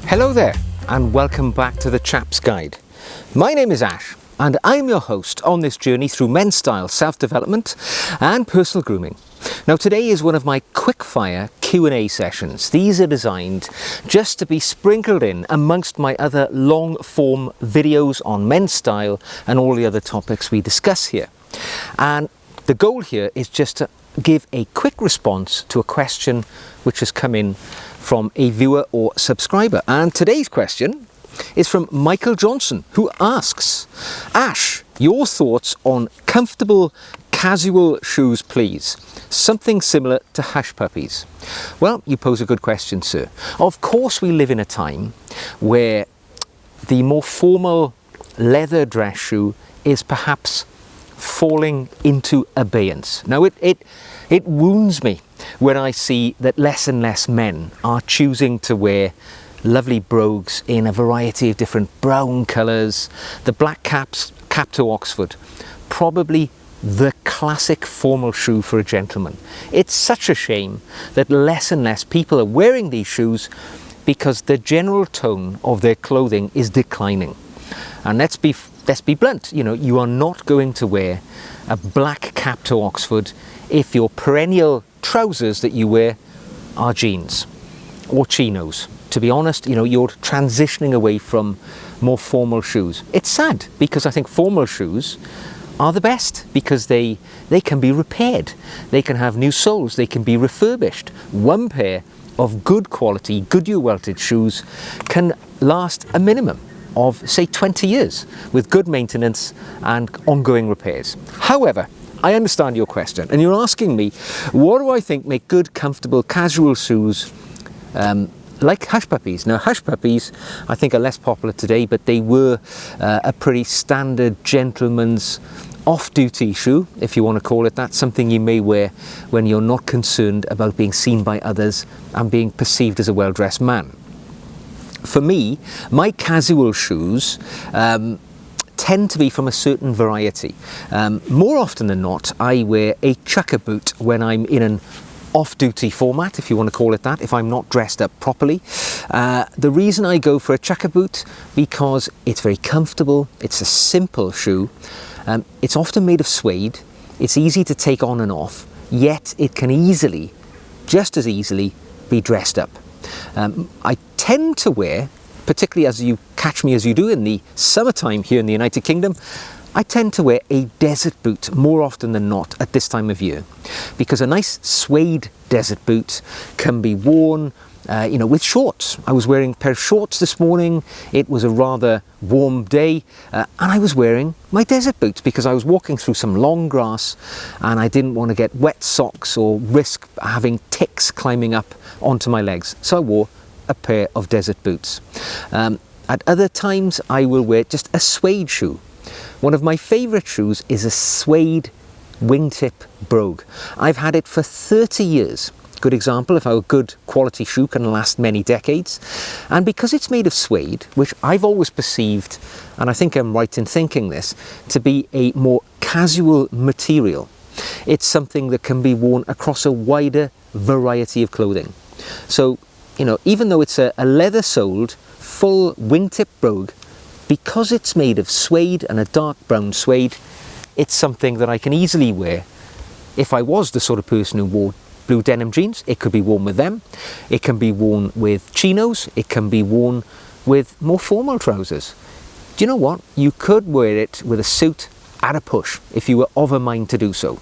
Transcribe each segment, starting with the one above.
Hello there and welcome back to the Chap's Guide. My name is Ash and I'm your host on this journey through men's style, self-development and personal grooming. Now today is one of my quick-fire Q&A sessions. These are designed just to be sprinkled in amongst my other long-form videos on men's style and all the other topics we discuss here. And the goal here is just to give a quick response to a question which has come in from a viewer or subscriber. And today's question is from Michael Johnson, who asks, Ash, your thoughts on comfortable casual shoes, please. Something similar to hush puppies. Well, you pose a good question, sir. Of course, we live in a time where the more formal leather dress shoe is perhaps falling into abeyance. Now, it wounds me when I see that less and less men are choosing to wear lovely brogues in a variety of different brown colours, the black cap to Oxford, probably the classic formal shoe for a gentleman. It's such a shame that less and less people are wearing these shoes because the general tone of their clothing is declining. And let's be blunt, you are not going to wear a black cap to Oxford if your perennial trousers that you wear are jeans or chinos. To be honest, you're transitioning away from more formal shoes. It's sad because I think formal shoes are the best because they can be repaired. They can have new soles, they can be refurbished. One pair of good quality, Goodyear welted shoes can last a minimum of say 20 years with good maintenance and ongoing repairs. However, I understand your question and you're asking me, what do I think make good, comfortable, casual shoes like hush puppies? Now, hush puppies I think are less popular today, but they were a pretty standard gentleman's off-duty shoe, if you want to call it that, something you may wear when you're not concerned about being seen by others and being perceived as a well-dressed man. For me, my casual shoes tend to be from a certain variety. More often than not, I wear a chucker boot when I'm in an off-duty format, if you want to call it that, if I'm not dressed up properly. The reason I go for a chucker boot, because it's very comfortable, it's a simple shoe, it's often made of suede, it's easy to take on and off, yet it can easily, just as easily, be dressed up. I tend to wear, particularly as you catch me as you do in the summertime here in the United Kingdom, I tend to wear a desert boot more often than not at this time of year, because a nice suede desert boot can be worn with shorts. I was wearing a pair of shorts this morning. It was a rather warm day and I was wearing my desert boots because I was walking through some long grass and I didn't want to get wet socks or risk having ticks climbing up onto my legs. So I wore a pair of desert boots. At other times I will wear just a suede shoe. One of my favourite shoes is a suede wingtip brogue. I've had it for 30 years. Good example of how a good quality shoe can last many decades. And because it's made of suede, which I've always perceived, and I think I'm right in thinking this, to be a more casual material, it's something that can be worn across a wider variety of clothing. So, even though it's a leather-soled, full wingtip brogue, because it's made of suede and a dark brown suede, it's something that I can easily wear. If I was the sort of person who wore blue denim jeans, it could be worn with them. It can be worn with chinos. It can be worn with more formal trousers. Do you know what? You could wear it with a suit at a push if you were of a mind to do so.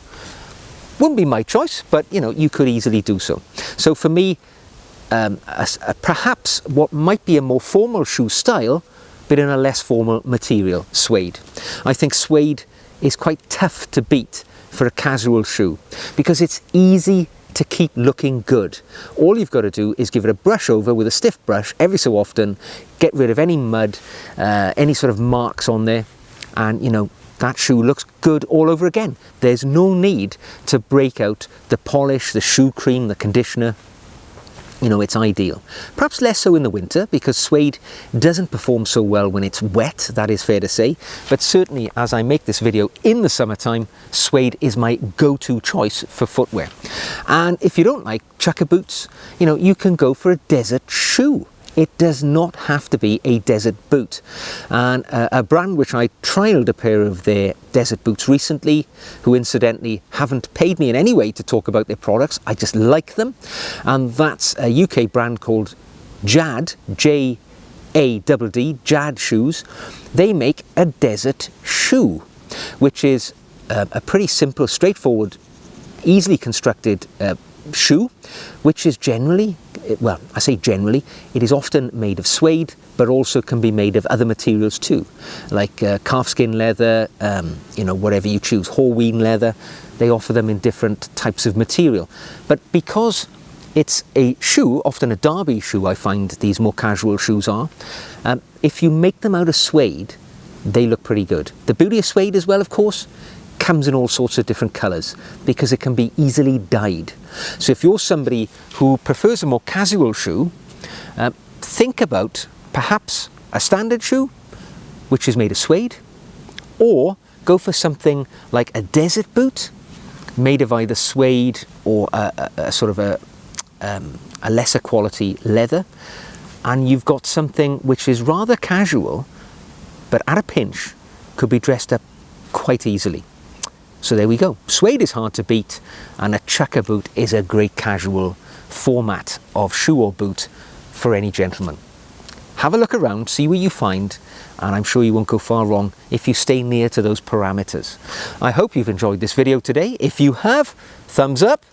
Wouldn't be my choice, but you could easily do so. So for me, perhaps what might be a more formal shoe style, but in a less formal material, suede. I think suede is quite tough to beat for a casual shoe because it's easy to keep looking good. All you've got to do is give it a brush over with a stiff brush every so often, get rid of any mud, any sort of marks on there, and that shoe looks good all over again. There's no need to break out the polish, the shoe cream, the conditioner. It's ideal. Perhaps less so in the winter because suede doesn't perform so well when it's wet, that is fair to say. But certainly as I make this video in the summertime, suede is my go-to choice for footwear. And if you don't like chucker boots, you can go for a desert shoe. it does not have to be a desert boot. And a brand which I trialed a pair of their desert boots recently, who incidentally haven't paid me in any way to talk about their products, I just like them, and that's a UK brand called Jad, J-A-D-D, Jad shoes. They make a desert shoe, which is a pretty simple, straightforward, easily constructed shoe, which is generally, well, I say generally, it is often made of suede, but also can be made of other materials too, like calfskin leather, whatever you choose, Horween leather. They offer them in different types of material. But because it's a shoe, often a derby shoe, I find these more casual shoes are, if you make them out of suede, they look pretty good. The beauty of suede as well, of course, comes in all sorts of different colours because it can be easily dyed. So if you're somebody who prefers a more casual shoe, think about perhaps a standard shoe which is made of suede, or go for something like a desert boot made of either suede or a sort of a lesser quality leather, and you've got something which is rather casual but at a pinch could be dressed up quite easily. So there we go. Suede is hard to beat, and a chukka boot is a great casual format of shoe or boot for any gentleman. Have a look around, see what you find, and I'm sure you won't go far wrong if you stay near to those parameters. I hope you've enjoyed this video today. If you have, thumbs up,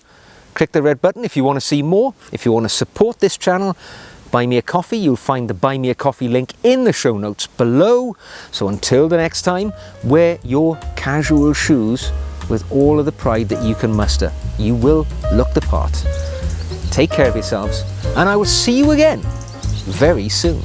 click the red button if you want to see more. If you want to support this channel, buy me a coffee. You'll find the buy me a coffee link in the show notes below. So until the next time, wear your casual shoes with all of the pride that you can muster. You will look the part. Take care of yourselves, and I will see you again very soon.